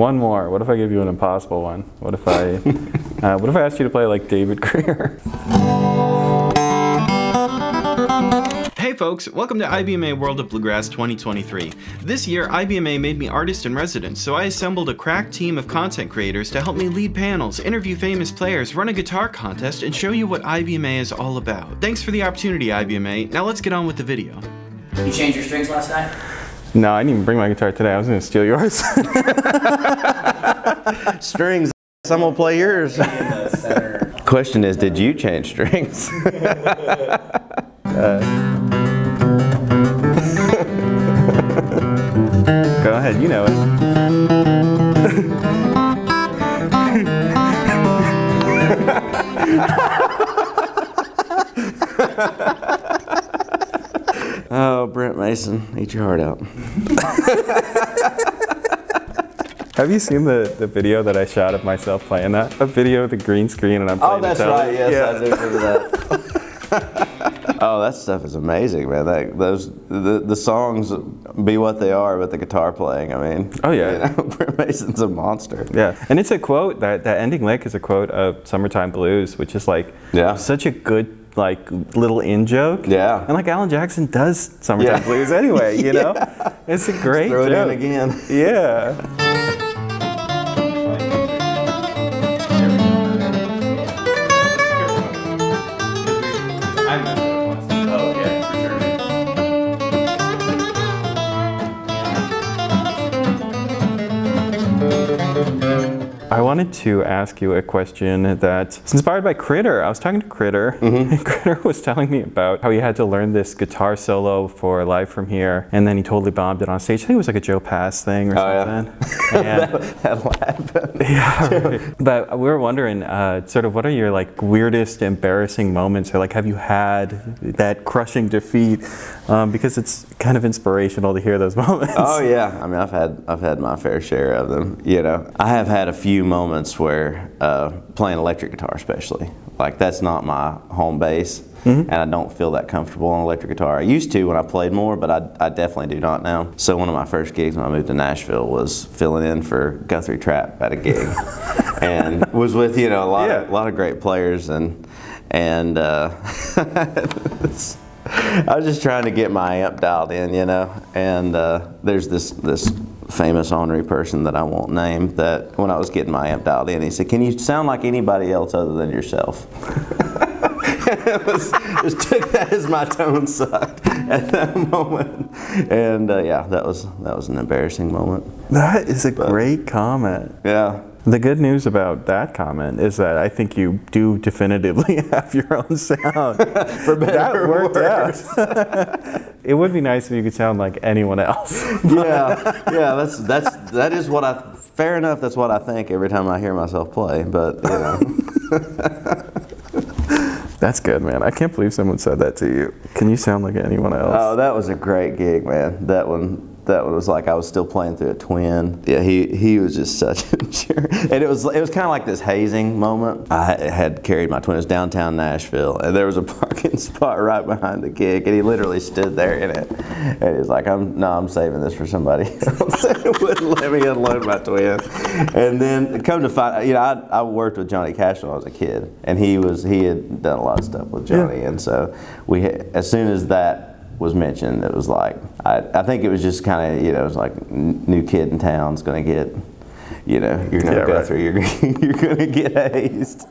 one more. What if I give you an impossible one? What if I asked you to play like David Greer? Hey folks, welcome to IBMA World of Bluegrass 2023. This year, IBMA made me artist in residence, so I assembled a crack team of content creators to help me lead panels, interview famous players, run a guitar contest, and show you what IBMA is all about. Thanks for the opportunity, IBMA. Now let's get on with the video. You changed your strings last night? No, I didn't even bring my guitar today. I was going to steal yours. Strings. I'm going to play yours. Question is, did you change strings? Go ahead, you know it. Oh, Brent Mason, eat your heart out. Have you seen the video that I shot of myself playing that? A video with the green screen and I'm playing Oh, that's right. Yes, yeah. I do remember that. Oh, that stuff is amazing, man. The songs be what they are, but the guitar playing, I mean. Oh, yeah. You know, Brent Mason's a monster. Yeah, and it's a quote, that ending lick is a quote of Summertime Blues, which is like such a good like little in-joke. Yeah. And like Alan Jackson does Summertime Blues anyway, you know? It's a great throw joke. It in again. Yeah. I wanted to ask you a question that's inspired by Critter. I was talking to Critter, and Critter was telling me about how he had to learn this guitar solo for Live From Here, and then he totally bombed it on stage. I think it was like a Joe Pass thing or something. Yeah. That'll happen. Yeah, right. But we were wondering, sort of, what are your like weirdest, embarrassing moments, or like, have you had that crushing defeat? Because it's kind of inspirational to hear those moments. Oh yeah, I mean, I've had my fair share of them. You know, I have had a few moments where playing electric guitar, especially, like that's not my home base, and I don't feel that comfortable on electric guitar. I used to when I played more, but I definitely do not now. So one of my first gigs when I moved to Nashville was filling in for Guthrie Trapp at a gig, and was with a lot of great players, and I was just trying to get my amp dialed in, you know, and there's this famous ornery person that I won't name that when I was getting my amp dialed in, he said, "Can you sound like anybody else other than yourself?" Just took that as my tone sucked at that moment, and yeah, that was an embarrassing moment. That is a great comment. Yeah. The good news about that comment is that I think you do definitively have your own sound. For better that worked out. It would be nice if you could sound like anyone else. Yeah, that is what I. Fair enough. That's what I think every time I hear myself play. But you know. That's good, man. I can't believe someone said that to you. Can you sound like anyone else? Oh, that was a great gig, man. That one was like I was still playing through a twin. Yeah, he was just such a jerk. And it was kind of like this hazing moment. I had carried my twin. It was downtown Nashville, and there was a parking spot right behind the gig, and he literally stood there in it. And he's like, I'm saving this for somebody else." Wouldn't let me unload my twin. And then come to find, you know, I worked with Johnny Cash when I was a kid, and he had done a lot of stuff with Johnny, and so as soon as that was mentioned, it was like, I think it was just kind of, you know, it was like new kid in town's going to get, you know, you're going to go through, you're going to get hazed.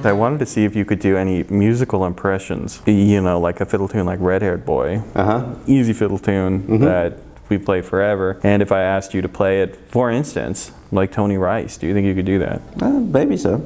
I wanted to see if you could do any musical impressions, you know, like a fiddle tune like Red Haired Boy. Easy fiddle tune that we play forever. And if I asked you to play it, for instance, like Tony Rice, do you think you could do that? Maybe so.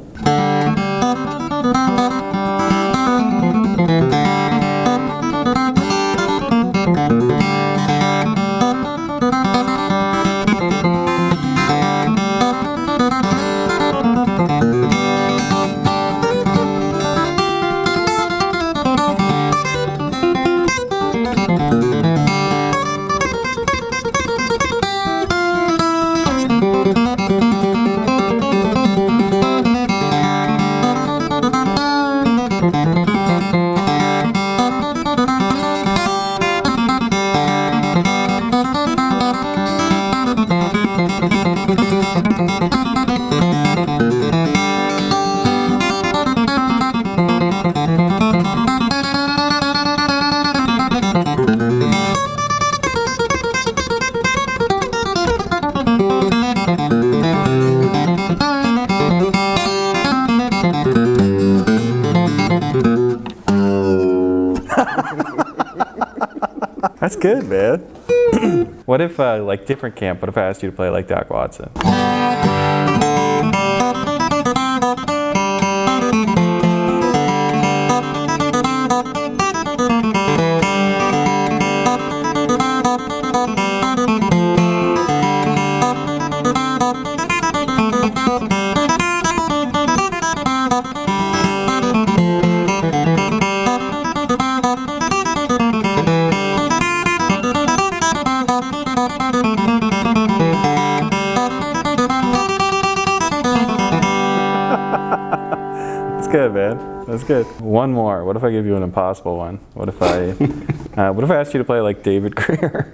That's good, man. What if, like, different camp, what if I asked you to play like Doc Watson? Good, man. That's good. One more. What if I give you an impossible one? What if I asked you to play like David Greer?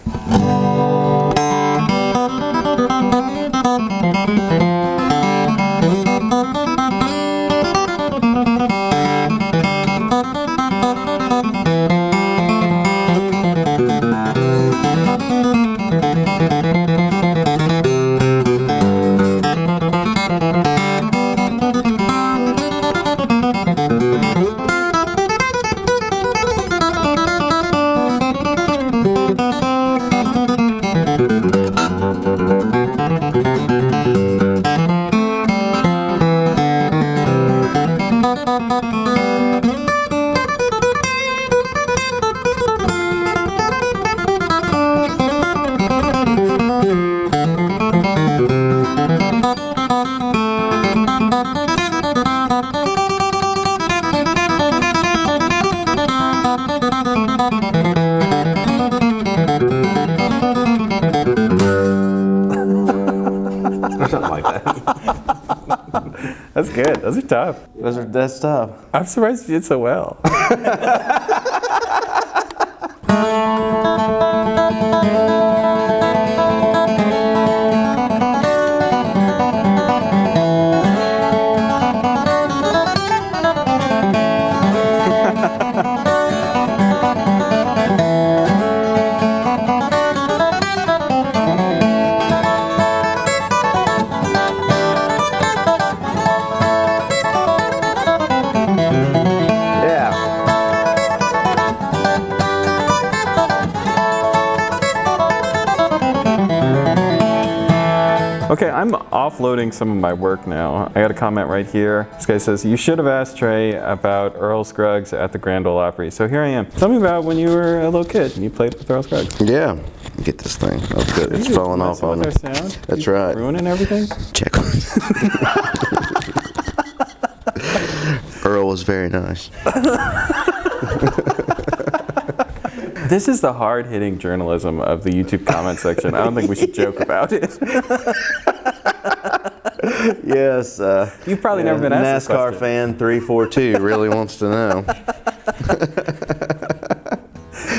Something like that. That's good. Those are tough. That's tough. I'm surprised you did so well. Okay, I'm offloading some of my work now. I got a comment right here. This guy says, you should have asked Trey about Earl Scruggs at the Grand Ole Opry. So here I am. Tell me about when you were a little kid and you played with Earl Scruggs. Yeah. Get this thing. Oh, good. It's falling off on me. That's right. Ruining everything? Check. Earl was very nice. This is the hard-hitting journalism of the YouTube comment section. I don't think we should joke about it. Yes. You've probably never been asked this NASCAR question. fan 342 really wants to know.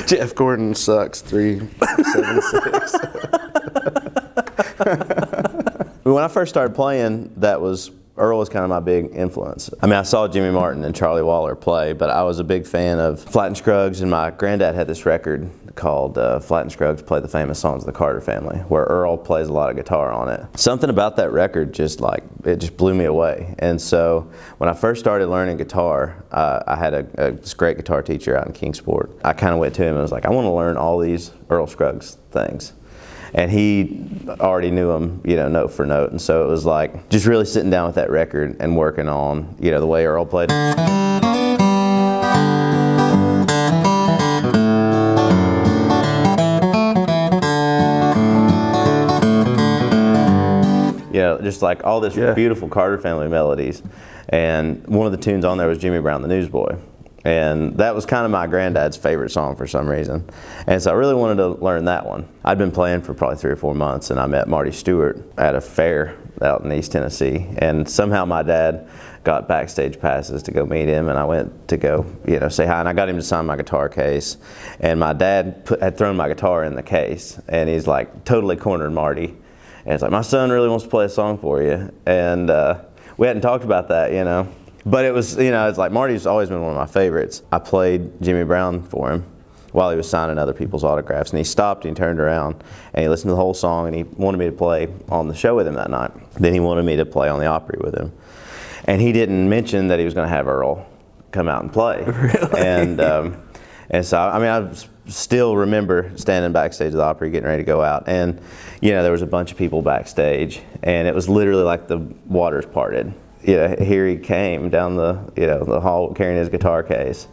Jeff Gordon sucks 376. When I first started playing, Earl was kind of my big influence. I mean, I saw Jimmy Martin and Charlie Waller play, but I was a big fan of Flatt and Scruggs, and my granddad had this record called Flatt and Scruggs Play the Famous Songs of the Carter Family, where Earl plays a lot of guitar on it. Something about that record it just blew me away. And so when I first started learning guitar, I had this great guitar teacher out in Kingsport. I kind of went to him and was like, I want to learn all these Earl Scruggs things. And he already knew them, note for note. And so it was like just really sitting down with that record and working on, the way Earl played. Just like all this beautiful Carter Family melodies. And one of the tunes on there was Jimmy Brown the Newsboy. And that was kind of my granddad's favorite song for some reason. And so I really wanted to learn that one. I'd been playing for probably 3 or 4 months, and I met Marty Stewart at a fair out in East Tennessee. And somehow my dad got backstage passes to go meet him, and I went to go, say hi, and I got him to sign my guitar case. And my dad had thrown my guitar in the case, and he's like totally cornered Marty. And it's like, my son really wants to play a song for you. And we hadn't talked about that, But it was, it's like Marty's always been one of my favorites. I played Jimmy Brown for him while he was signing other people's autographs. And he stopped and he turned around and he listened to the whole song, and he wanted me to play on the show with him that night. Then he wanted me to play on the Opry with him. And he didn't mention that he was going to have Earl come out and play. Really? And so, I still remember standing backstage at the Opry getting ready to go out. And, there was a bunch of people backstage, and it was literally like the waters parted. Here he came down the hall carrying his guitar case.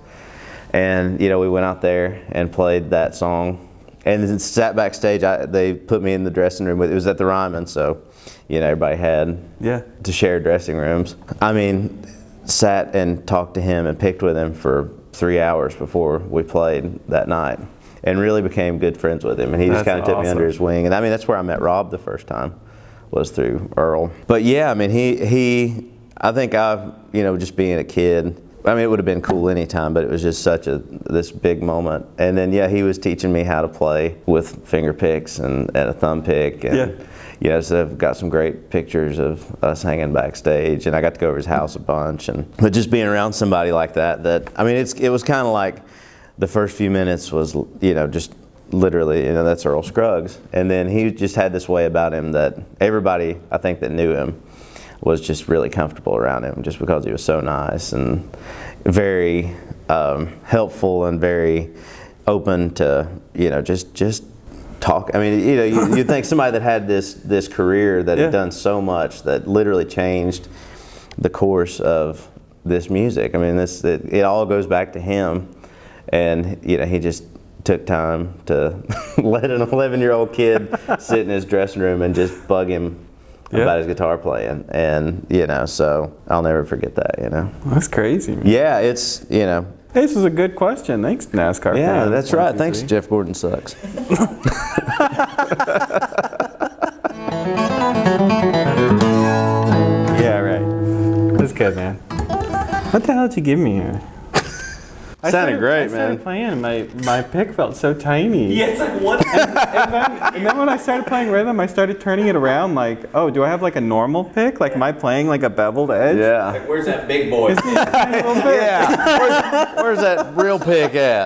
And, we went out there and played that song. And then sat backstage. They put me in the dressing room. It was at the Ryman, so, everybody had to share dressing rooms. Sat and talked to him and picked with him for 3 hours before we played that night, and really became good friends with him. And he just kind of took me under his wing. And that's where I met Rob the first time, was through Earl. But yeah, I think just being a kid, it would have been cool anytime, but it was just such this big moment. And then he was teaching me how to play with finger picks and a thumb pick. And, so I've got some great pictures of us hanging backstage, and I got to go over his house a bunch. But just being around somebody like that, it was kind of like the first few minutes was, just literally, that's Earl Scruggs. And then he just had this way about him that everybody, I think, that knew him was just really comfortable around him, just because he was so nice and very helpful and very open to, just talk. You think somebody that had this career that had done so much, that literally changed the course of this music. It all goes back to him, and he just took time to let an 11-year-old kid sit in his dressing room and just bug him about his guitar playing. And so I'll never forget that. That's crazy, man. Yeah, it's This was a good question. Thanks, NASCAR. Yeah, fan. that's right. Thanks, Jeff Gordon sucks. Yeah, right. That's good, man. What the hell did you give me here? Sounded great, I started man. playing, my pick felt so tiny. Yeah, it's like what? And then when I started playing rhythm, I started turning it around like, oh, do I have like a normal pick? Like, am I playing like a beveled edge? Yeah. Like, where's that big boy? Is it a tiny little bit? Yeah. Where's that real pick at?